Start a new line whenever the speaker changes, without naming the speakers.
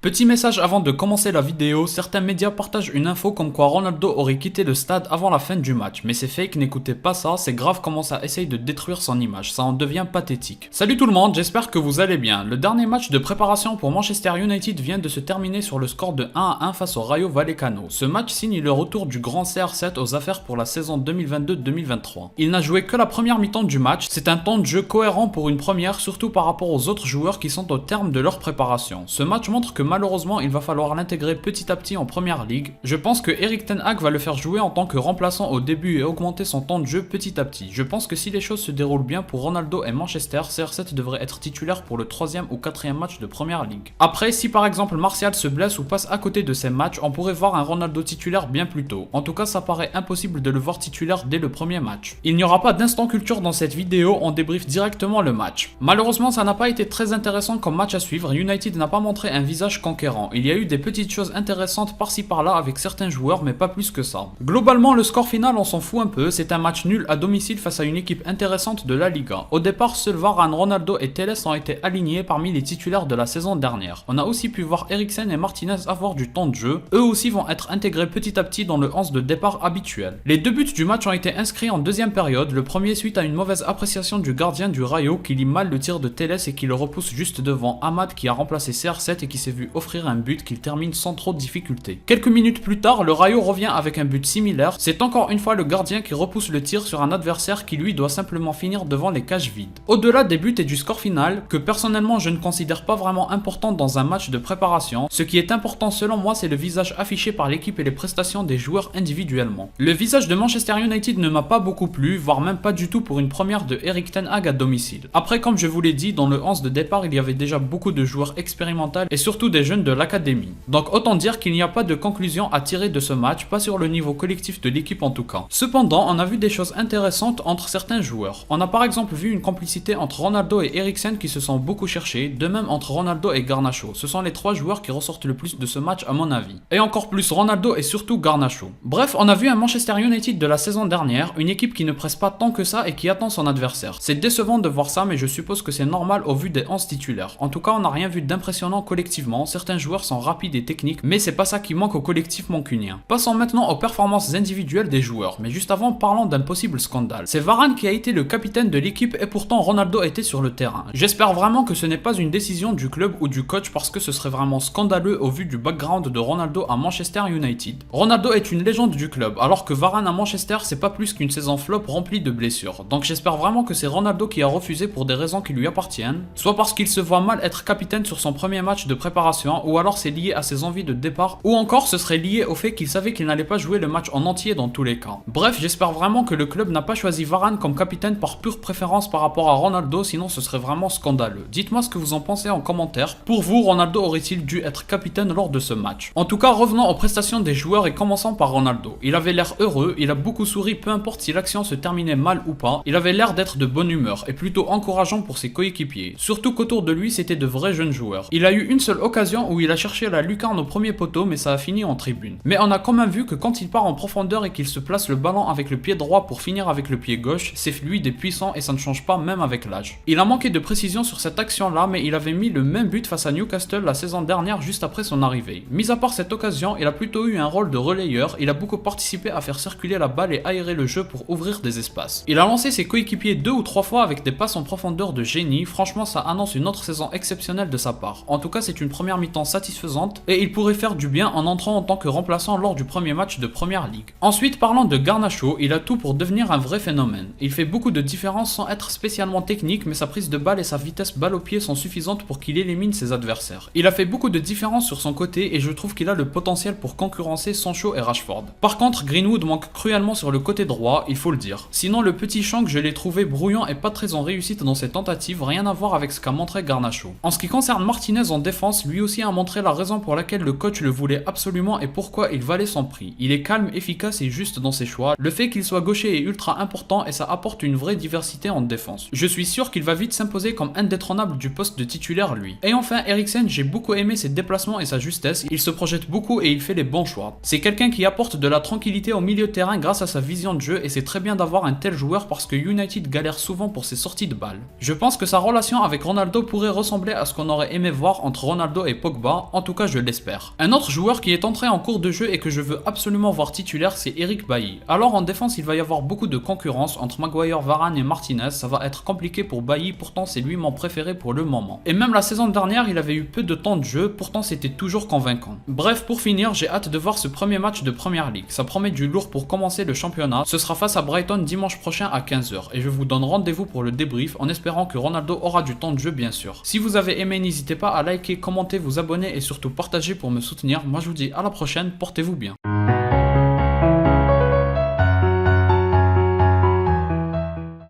Petit message avant de commencer la vidéo, certains médias partagent une info comme quoi Ronaldo aurait quitté le stade avant la fin du match, mais c'est fake, n'écoutez pas ça, c'est grave comment ça essaye de détruire son image, ça en devient pathétique. Salut tout le monde, j'espère que vous allez bien. Le dernier match de préparation pour Manchester United vient de se terminer sur le score de 1-1 face au Rayo Vallecano. Ce match signe le retour du grand CR7 aux affaires pour la saison 2022-2023. Il n'a joué que la première mi-temps du match, c'est un temps de jeu cohérent pour une première, surtout par rapport aux autres joueurs qui sont au terme de leur préparation. Ce match montre que malheureusement il va falloir l'intégrer petit à petit en première ligue. Je pense que Erik ten Hag va le faire jouer en tant que remplaçant au début et augmenter son temps de jeu petit à petit. Je pense que si les choses se déroulent bien pour Ronaldo et Manchester, CR7 devrait être titulaire pour le 3e ou 4e match de première ligue. Après, si par exemple Martial se blesse ou passe à côté de ces matchs, on pourrait voir un Ronaldo titulaire bien plus tôt. En tout cas, ça paraît impossible de le voir titulaire dès le premier match. Il n'y aura pas d'instant culture dans cette vidéo, on débriefe directement le match. Malheureusement, ça n'a pas été très intéressant comme match à suivre, United n'a pas montré un visage conquérant. Il y a eu des petites choses intéressantes par-ci par-là avec certains joueurs, mais pas plus que ça. Globalement, le score final, on s'en fout un peu, c'est un match nul à domicile face à une équipe intéressante de la Liga. Au départ, seuls Varane, Ronaldo et Telles ont été alignés parmi les titulaires de la saison dernière. On a aussi pu voir Eriksen et Martinez avoir du temps de jeu, eux aussi vont être intégrés petit à petit dans le 11 de départ habituel. Les deux buts du match ont été inscrits en deuxième période, le premier suite à une mauvaise appréciation du gardien du Rayo qui lit mal le tir de Telles et qui le repousse juste devant Ahmad qui a remplacé CR7 et qui s'est vu offrir un but qu'il termine sans trop de difficultés. Quelques minutes plus tard, le Rayo revient avec un but similaire, c'est encore une fois le gardien qui repousse le tir sur un adversaire qui lui doit simplement finir devant les cages vides. Au-delà des buts et du score final, que personnellement je ne considère pas vraiment important dans un match de préparation, ce qui est important selon moi c'est le visage affiché par l'équipe et les prestations des joueurs individuellement. Le visage de Manchester United ne m'a pas beaucoup plu, voire même pas du tout pour une première de Erik ten Hag à domicile. Après, comme je vous l'ai dit, dans le 11 de départ il y avait déjà beaucoup de joueurs expérimentés et surtout des jeunes de l'académie. Donc autant dire qu'il n'y a pas de conclusion à tirer de ce match, pas sur le niveau collectif de l'équipe en tout cas. Cependant, on a vu des choses intéressantes entre certains joueurs. On a par exemple vu une complicité entre Ronaldo et Eriksen qui se sont beaucoup cherchés, de même entre Ronaldo et Garnacho. Ce sont les trois joueurs qui ressortent le plus de ce match à mon avis. Et encore plus Ronaldo et surtout Garnacho. Bref, on a vu un Manchester United de la saison dernière, une équipe qui ne presse pas tant que ça et qui attend son adversaire. C'est décevant de voir ça, mais je suppose que c'est normal au vu des 11 titulaires. En tout cas, on n'a rien vu d'impressionnant collectivement, certains joueurs sont rapides et techniques, mais c'est pas ça qui manque au collectif mancunien. Passons maintenant aux performances individuelles des joueurs, mais juste avant, parlons d'un possible scandale. C'est Varane qui a été le capitaine de l'équipe et pourtant Ronaldo était sur le terrain. J'espère vraiment que ce n'est pas une décision du club ou du coach parce que ce serait vraiment scandaleux au vu du background de Ronaldo à Manchester United. Ronaldo est une légende du club, alors que Varane à Manchester c'est pas plus qu'une saison flop remplie de blessures. Donc j'espère vraiment que c'est Ronaldo qui a refusé pour des raisons qui lui appartiennent, soit parce qu'il se voit mal être capitaine sur son premier match de préparation, ou alors c'est lié à ses envies de départ, ou encore ce serait lié au fait qu'il savait qu'il n'allait pas jouer le match en entier dans tous les cas. Bref, j'espère vraiment que le club n'a pas choisi Varane comme capitaine par pure préférence par rapport à Ronaldo, sinon ce serait vraiment scandaleux. Dites-moi ce que vous en pensez en commentaire. Pour vous, Ronaldo aurait-il dû être capitaine lors de ce match? En tout cas, revenons aux prestations des joueurs et commençons par Ronaldo. Il avait l'air heureux, il a beaucoup souri peu importe si l'action se terminait mal ou pas, il avait l'air d'être de bonne humeur et plutôt encourageant pour ses coéquipiers. Surtout qu'autour de lui c'était de vrais jeunes joueurs. Il a eu une seule occasion où il a cherché la lucarne au premier poteau mais ça a fini en tribune. Mais on a quand même vu que quand il part en profondeur et qu'il se place le ballon avec le pied droit pour finir avec le pied gauche, c'est fluide et puissant et ça ne change pas même avec l'âge. Il a manqué de précision sur cette action là mais il avait mis le même but face à Newcastle la saison dernière juste après son arrivée. Mis à part cette occasion, il a plutôt eu un rôle de relayeur, il a beaucoup participé à faire circuler la balle et aérer le jeu pour ouvrir des espaces. Il a lancé ses coéquipiers 2 ou 3 fois avec des passes en profondeur de génie, franchement ça annonce une autre saison exceptionnelle de sa part. En tout cas c'est une première mi-temps satisfaisante et il pourrait faire du bien en entrant en tant que remplaçant lors du premier match de première ligue. Ensuite, parlant de Garnacho, il a tout pour devenir un vrai phénomène. Il fait beaucoup de différences sans être spécialement technique, mais sa prise de balle et sa vitesse balle au pied sont suffisantes pour qu'il élimine ses adversaires. Il a fait beaucoup de différences sur son côté et je trouve qu'il a le potentiel pour concurrencer Sancho et Rashford. Par contre, Greenwood manque cruellement sur le côté droit, il faut le dire. Sinon, le petit Shank, je l'ai trouvé brouillant et pas très en réussite dans ses tentatives, rien à voir avec ce qu'a montré Garnacho. En ce qui concerne Martinez en défense, lui aussi a montré la raison pour laquelle le coach le voulait absolument et pourquoi il valait son prix. Il est calme, efficace et juste dans ses choix. Le fait qu'il soit gaucher est ultra important et ça apporte une vraie diversité en défense. Je suis sûr qu'il va vite s'imposer comme indétrônable du poste de titulaire lui. Et enfin Eriksen, j'ai beaucoup aimé ses déplacements et sa justesse, il se projette beaucoup et il fait les bons choix. C'est quelqu'un qui apporte de la tranquillité au milieu de terrain grâce à sa vision de jeu et c'est très bien d'avoir un tel joueur parce que United galère souvent pour ses sorties de balles. Je pense que sa relation avec Ronaldo pourrait ressembler à ce qu'on aurait aimé voir entre Ronaldo et Pogba, en tout cas je l'espère. Un autre joueur qui est entré en cours de jeu et que je veux absolument voir titulaire, c'est Eric Bailly. Alors en défense il va y avoir beaucoup de concurrence entre Maguire, Varane et Martinez, ça va être compliqué pour Bailly, pourtant c'est lui mon préféré pour le moment. Et même la saison dernière il avait eu peu de temps de jeu, pourtant c'était toujours convaincant. Bref, pour finir, j'ai hâte de voir ce premier match de Premier League, ça promet du lourd pour commencer le championnat, ce sera face à Brighton dimanche prochain à 15h et je vous donne rendez-vous pour le débrief en espérant que Ronaldo aura du temps de jeu bien sûr. Si vous avez aimé, n'hésitez pas à liker, commenter, vous abonner et surtout partager pour me soutenir. Moi je vous dis à la prochaine, portez-vous bien.